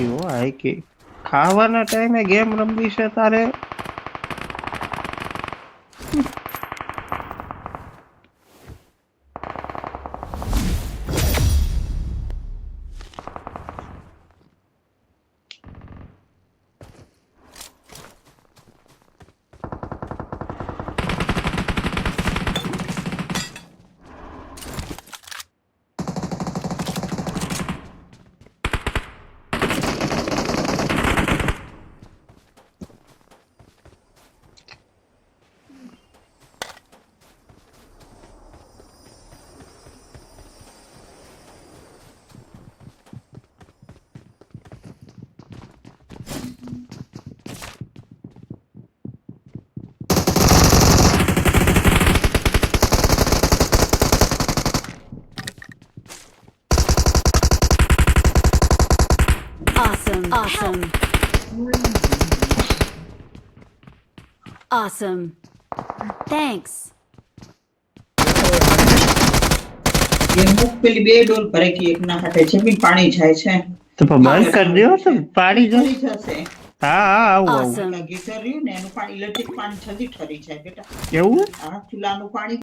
નથી હો આઈ કે ખાવાના ટાઈમે ગેમ રમવી છે તારે. Awesome. Awesome. Thanks. ये मुख पेली बे डोल भरे की एक ना हाथे जमीन पानी जाए छे તો બંધ કરી દો તો પાડી જો. ઠરી જશે હા હા આવું આવું Awesome. ગીઝર રહ્યું ને એનું પાણી ઇલેક્ટ્રિક પાણી જલ્દી ઠરી જાય બેટા એવું આ ચૂલાનું પાણી